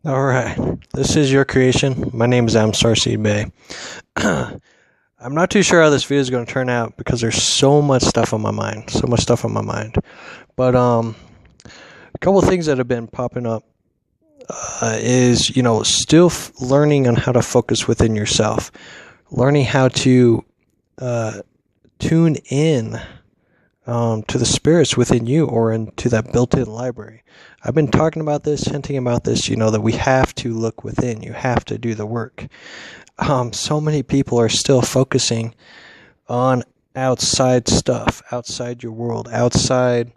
All right, this is your creation. My name is Am Starseed Bay. I'm not too sure how this video is going to turn out because there's so much stuff on my mind. But a couple of things that have been popping up is still learning on how to focus within yourself, learning how to tune in to the spirits within you or into that built-in library. I've been talking about this, hinting about this, that we have to look within. You have to do the work. So many people are still focusing on outside stuff, outside your world, outside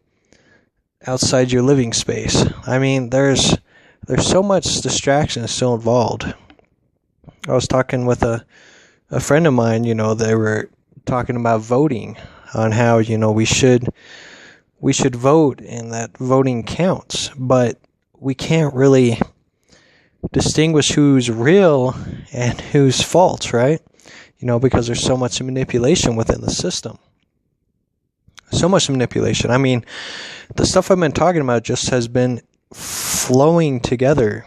your living space. I mean, there's so much distraction still involved. I was talking with a friend of mine, they were talking about voting, on how we should vote and that voting counts, but we can't really distinguish who's real and who's false, right? Because there's so much manipulation within the system. So much manipulation. I mean, the stuff I've been talking about just has been flowing together,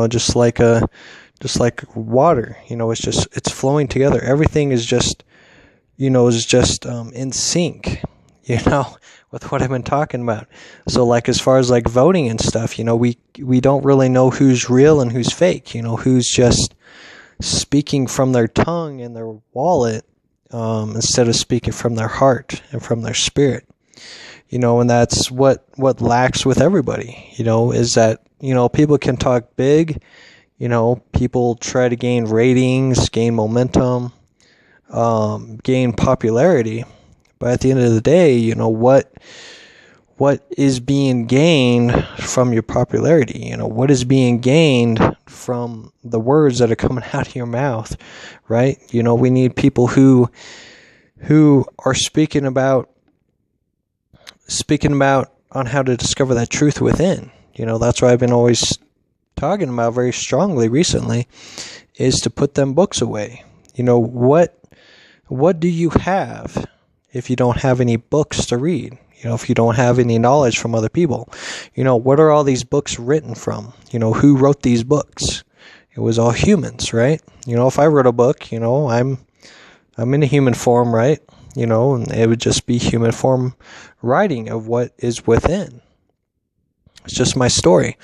just like water. It's flowing together. Everything is just in sync, with what I've been talking about. So as far as voting and stuff, we don't really know who's real and who's fake, who's just speaking from their tongue and their wallet, instead of speaking from their heart and from their spirit, and that's what lacks with everybody, is that, people can talk big, people try to gain ratings, gain momentum, gain popularity, but at the end of the day, what is being gained from your popularity? What is being gained from the words that are coming out of your mouth, right? We need people who are speaking about on how to discover that truth within. That's why I've been always talking about very strongly recently, is to put them books away. What do you have if you don't have any books to read? If you don't have any knowledge from other people, what are all these books written from? Who wrote these books? It was all humans, right? If I wrote a book, I'm in a human form, right? And it would just be human form writing of what is within. It's just my story.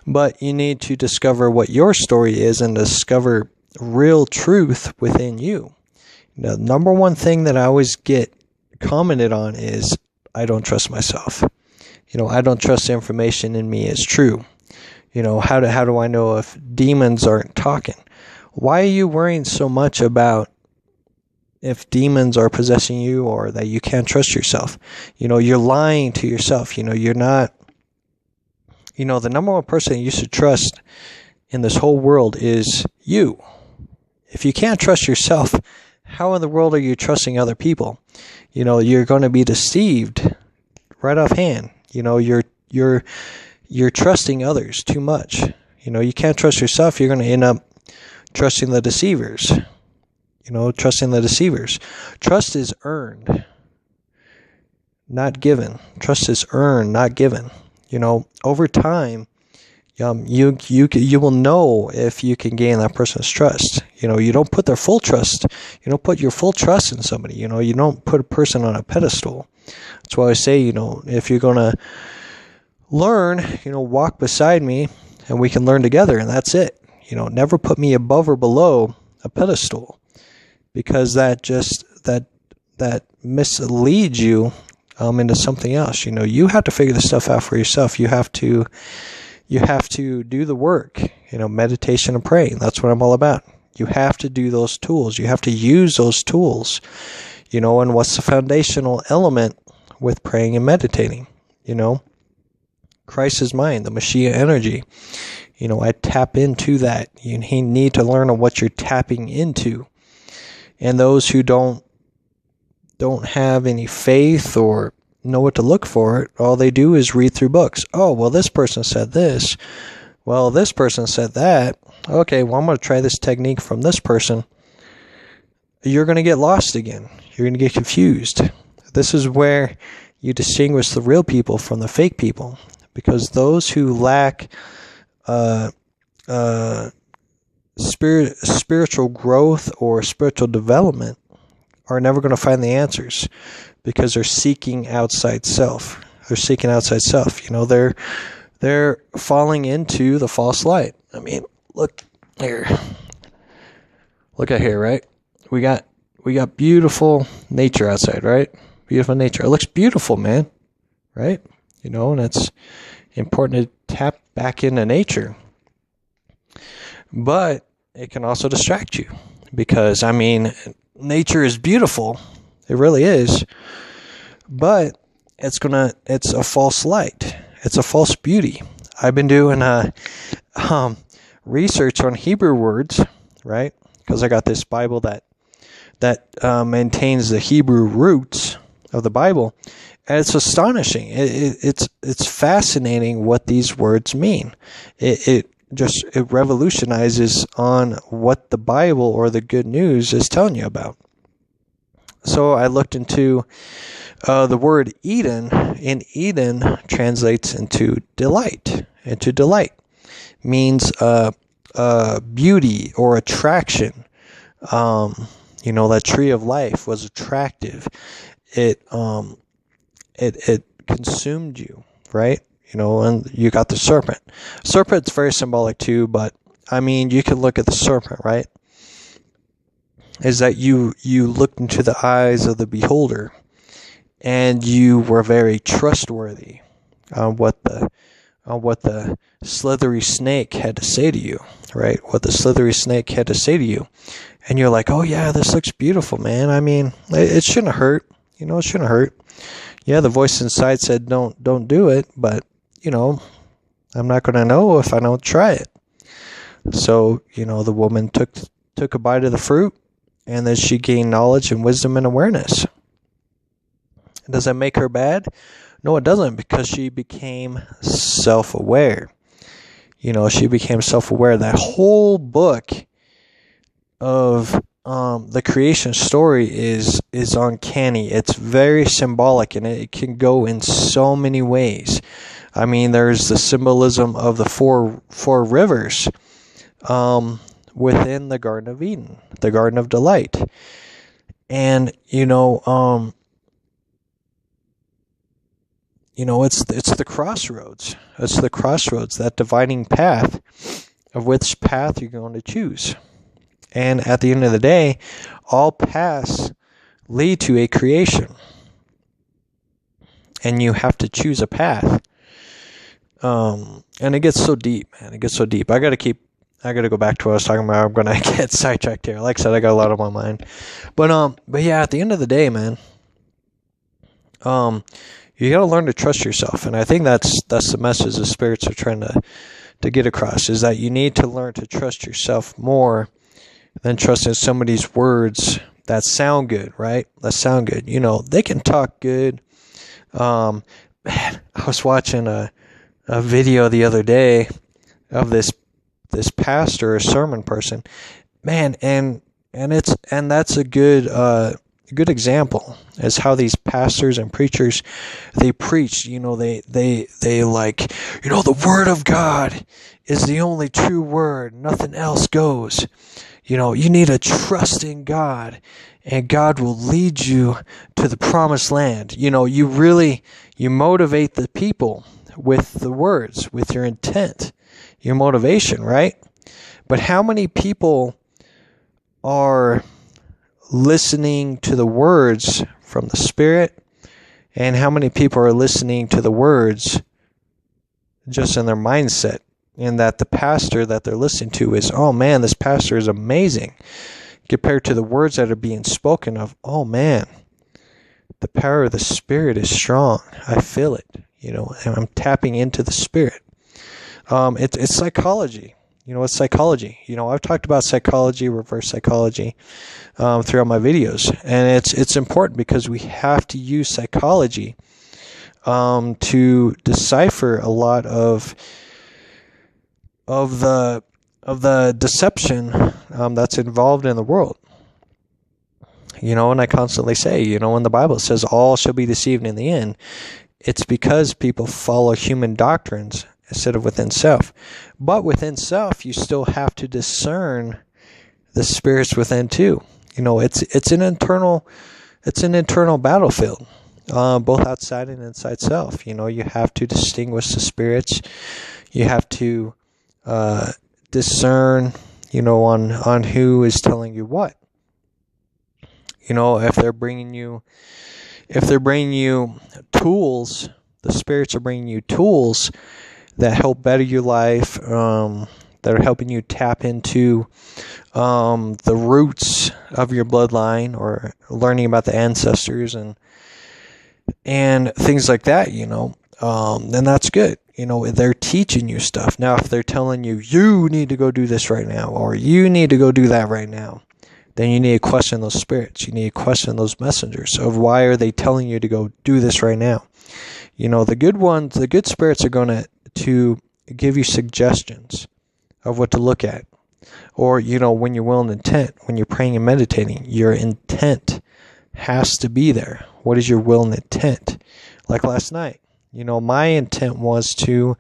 But you need to discover what your story is and discover real truth within you. The number one thing that I always get commented on is I don't trust myself. I don't trust the information in me is true. How do I know if demons aren't talking? Why are you worrying so much about if demons are possessing you or that you can't trust yourself? You're lying to yourself. You're not. The number one person you should trust in this whole world is you. If you can't trust yourself, how in the world are you trusting other people? You're going to be deceived right offhand. You're trusting others too much. You can't trust yourself. You're going to end up trusting the deceivers. Trust is earned, not given. Trust is earned, not given. Over time, you will know if you can gain that person's trust. You don't put their full trust. You don't put your full trust in somebody. You don't put a person on a pedestal. That's why I say, if you're going to learn, walk beside me and we can learn together, and that's it. Never put me above or below a pedestal, because that misleads you into something else. You have to figure this stuff out for yourself. You have to do the work, meditation and praying. That's what I'm all about. You have to do those tools. You have to use those tools, and what's the foundational element with praying and meditating? Christ is mine, the Mashiach energy. I tap into that. You need to learn on what you're tapping into. And those who don't have any faith or know what to look for, all they do is read through books. Oh, well, this person said this. Well, this person said that. Okay, well, I'm going to try this technique from this person. You're going to get lost again. You're going to get confused. This is where you distinguish the real people from the fake people, because those who lack spiritual growth or spiritual development are never going to find the answers because they're seeking outside self. They're seeking outside self. They're falling into the false light. I mean, look here. Look at here, right? We got beautiful nature outside, right? Beautiful nature. It looks beautiful, man. Right? And it's important to tap back into nature. But it can also distract you because, I mean, nature is beautiful. It really is. But it's a false light. It's a false beauty. I've been doing research on Hebrew words, right? Because I got this Bible that maintains the Hebrew roots of the Bible, and it's astonishing. It's fascinating what these words mean. It revolutionizes on what the Bible or the good news is telling you about. So I looked into the word Eden, and Eden translates into delight. Into delight means beauty or attraction. That tree of life was attractive. It consumed you, right? And you got the serpent. Serpent's very symbolic too, but I mean, you can look at the serpent, right? Is that you looked into the eyes of the beholder, and you were very trustworthy on what the slithery snake had to say to you, right? What the slithery snake had to say to you. And you're like, oh yeah, this looks beautiful, man. I mean, it shouldn't hurt. It shouldn't hurt. Yeah, the voice inside said, don't do it, but, I'm not going to know if I don't try it. So, the woman took a bite of the fruit, and then she gained knowledge and wisdom and awareness. Does that make her bad? No, it doesn't, because she became self-aware. She became self-aware. That whole book of the creation story is uncanny. It's very symbolic, and it can go in so many ways. I mean, there's the symbolism of the four rivers within the Garden of Eden, the Garden of Delight. And it's the crossroads. It's the crossroads, that dividing path of which path you're going to choose. And at the end of the day, all paths lead to a creation. And you have to choose a path. And it gets so deep, man. It gets so deep. I got to go back to what I was talking about. I'm going to get sidetracked here. Like I said, I got a lot on my mind. But yeah, at the end of the day, man, you got to learn to trust yourself. And I think that's the message the spirits are trying to get across, is that you need to learn to trust yourself more than trusting somebody's words that sound good, right? That sound good. They can talk good. Man, I was watching a video the other day of this pastor, a sermon person, man, and that's a good example as how these pastors and preachers, they preach. They like, the word of God is the only true word. Nothing else goes. You need to trust in God, and God will lead you to the promised land. You motivate the people with the words, with your intent, your motivation, right? But how many people are listening to the words from the Spirit, and how many people are listening to the words just in their mindset, and that the pastor that they're listening to is, oh man, this pastor is amazing, compared to the words that are being spoken of, oh man, the power of the Spirit is strong. I feel it, and I'm tapping into the Spirit. It's psychology. It's psychology. I've talked about psychology, reverse psychology, throughout my videos, and it's important because we have to use psychology to decipher a lot of the deception that's involved in the world. And I constantly say, when the Bible says all shall be deceived in the end, it's because people follow human doctrines instead of within self. But within self, you still have to discern the spirits within too. It's an internal battlefield, both outside and inside self. You have to distinguish the spirits. You have to discern, on who is telling you what. If they're bringing you tools, the spirits are bringing you tools that help better your life, that are helping you tap into the roots of your bloodline, or learning about the ancestors and things like that, then that's good. They're teaching you stuff. Now, if they're telling you, you need to go do this right now, or you need to go do that right now, then you need to question those spirits. You need to question those messengers of why are they telling you to go do this right now. The good ones, the good spirits are going to give you suggestions of what to look at. Or, when you're will and intent, when you're praying and meditating, your intent has to be there. What is your will and intent? Like last night, my intent was to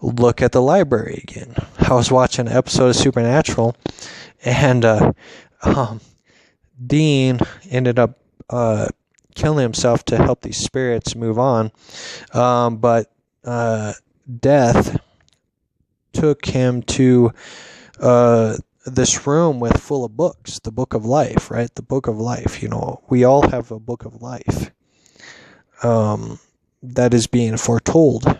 look at the library again. I was watching an episode of Supernatural, and Dean ended up killing himself to help these spirits move on. But death took him to this room full of books, the book of life, right? The book of life. We all have a book of life that is being foretold,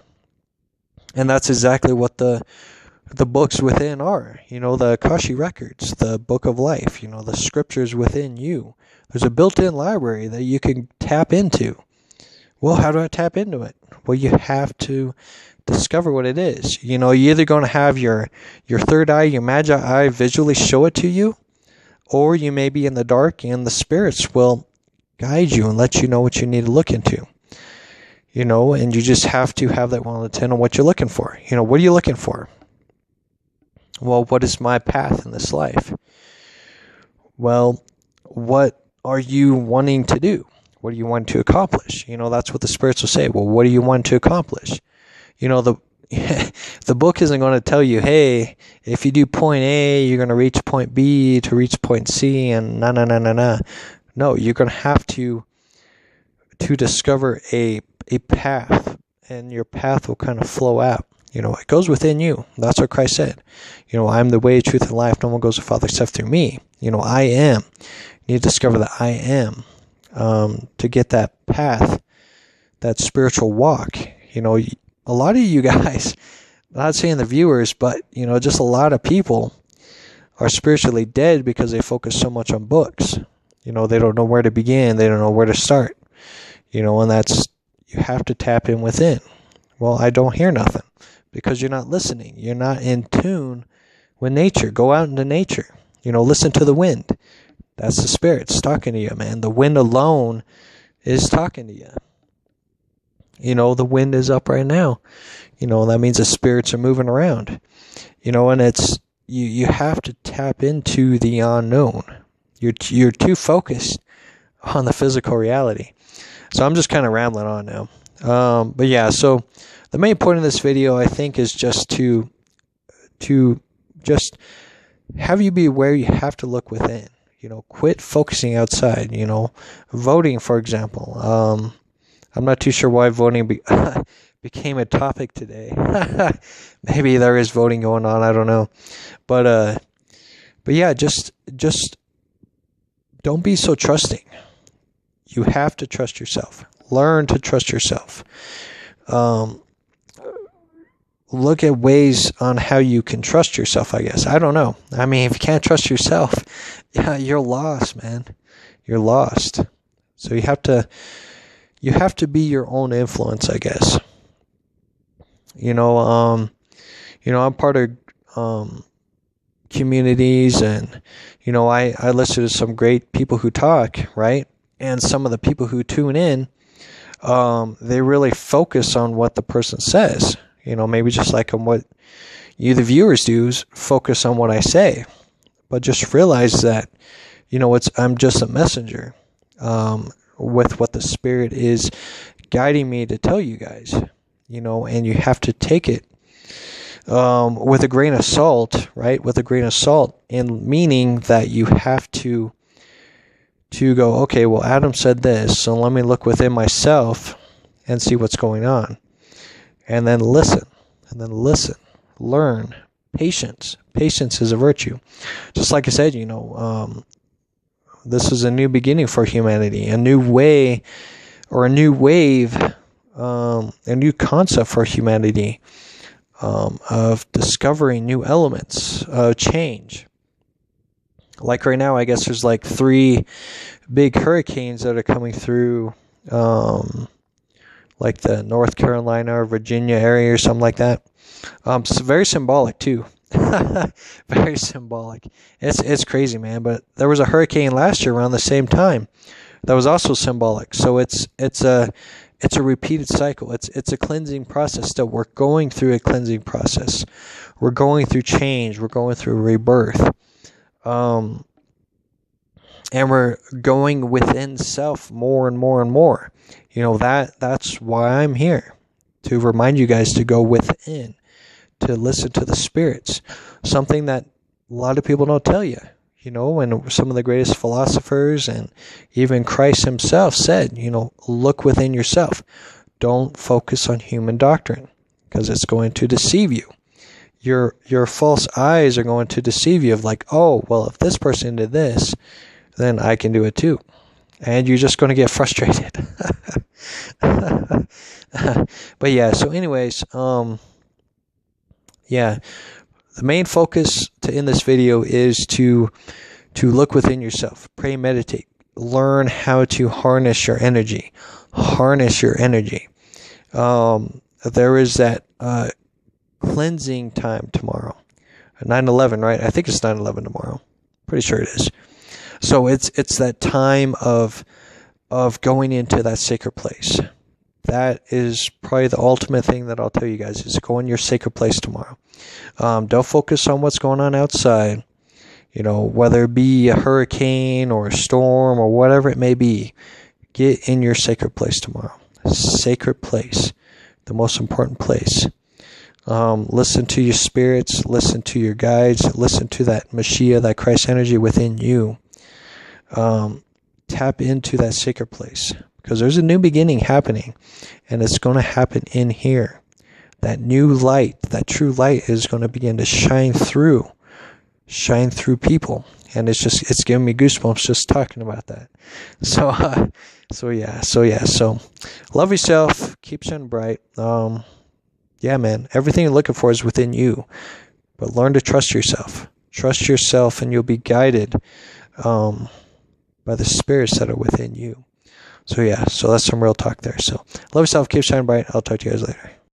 and that's exactly what the books within are. The Akashic records, the book of life. The scriptures within you. There's a built-in library that you can tap into. Well, how do I tap into it? Well, you have to discover what it is. You're either going to have your third eye, your magi eye, visually show it to you, or you may be in the dark and the spirits will guide you and let you know what you need to look into. And you just have to have that one intent on what you're looking for. What are you looking for? Well, what is my path in this life? Well, what are you wanting to do? What do you want to accomplish? That's what the spirits will say. Well, what do you want to accomplish? The book isn't going to tell you, hey, if you do point A, you're going to reach point B to reach point C, and no. No, you're going to have to discover a path, and your path will kind of flow out. It goes within you. That's what Christ said. I'm the way, truth, and life. No one goes to the Father except through me. I am. You need to discover that I am, to get that path, that spiritual walk. A lot of you guys, not saying the viewers, but, just a lot of people are spiritually dead because they focus so much on books. They don't know where to begin. They don't know where to start. And that's, you have to tap in within. Well, I don't hear nothing because you're not listening. You're not in tune with nature. Go out into nature. Listen to the wind. That's the spirits talking to you, man. The wind alone is talking to you. The wind is up right now. That means the spirits are moving around. And it's, you have to tap into the unknown. You're too focused on the physical reality. So I'm just kind of rambling on now. But yeah, so the main point of this video, I think, is just to just have you be aware you have to look within. Quit focusing outside. Voting, for example. I'm not too sure why voting became a topic today. Maybe there is voting going on. I don't know. But yeah, just don't be so trusting. You have to trust yourself. Learn to trust yourself. Look at ways on how you can trust yourself, I guess. I don't know. I mean, if you can't trust yourself, yeah, you're lost, man. You're lost. So you have to be your own influence, I guess. I'm part of communities, and I listen to some great people who talk, right? And some of the people who tune in, they really focus on what the person says. Maybe just like on what you, the viewers, do, is focus on what I say. But just realize that, I'm just a messenger with what the Spirit is guiding me to tell you guys, and you have to take it with a grain of salt, right? With a grain of salt, and meaning that you have to go, okay, well, Adam said this, so let me look within myself and see what's going on. And then listen, learn. Patience is a virtue. Just like I said, this is a new beginning for humanity, a new way or a new wave, a new concept for humanity, of discovering new elements of change. Like right now, I guess there's like 3 big hurricanes that are coming through, like the North Carolina or Virginia area or something like that. It's very symbolic too. Very symbolic. It's crazy, man. But there was a hurricane last year around the same time that was also symbolic. So it's a repeated cycle. It's a cleansing process. That we're going through a cleansing process. We're going through change. We're going through rebirth. And we're going within self more and more and more. That's why I'm here, to remind you guys to go within, to listen to the spirits, something that a lot of people don't tell you. And some of the greatest philosophers and even Christ himself said, look within yourself. Don't focus on human doctrine, because it's going to deceive you. Your false eyes are going to deceive you of like, oh, well, if this person did this, then I can do it too. And you're just going to get frustrated. But yeah, so anyways, yeah, the main focus in this video is to look within yourself, pray, meditate, learn how to harness your energy. There is that cleansing time tomorrow, 9/11, right? I think it's 9/11 tomorrow. Pretty sure it is. So it's that time of going into that sacred place. That is probably the ultimate thing that I'll tell you guys, is go in your sacred place tomorrow. Don't focus on what's going on outside. Whether it be a hurricane or a storm or whatever it may be, get in your sacred place tomorrow. Sacred place, the most important place. Listen to your spirits, listen to your guides, listen to that Mashiach, that Christ energy within you. Tap into that sacred place, because there's a new beginning happening, and it's going to happen in here. That new light, that true light, is going to begin to shine through people, and it's giving me goosebumps just talking about that. So love yourself, keep shining bright. Yeah, man, everything you're looking for is within you, but learn to trust yourself, and you'll be guided by the spirits that are within you. So that's some real talk there. So love yourself, keep shining bright. I'll talk to you guys later.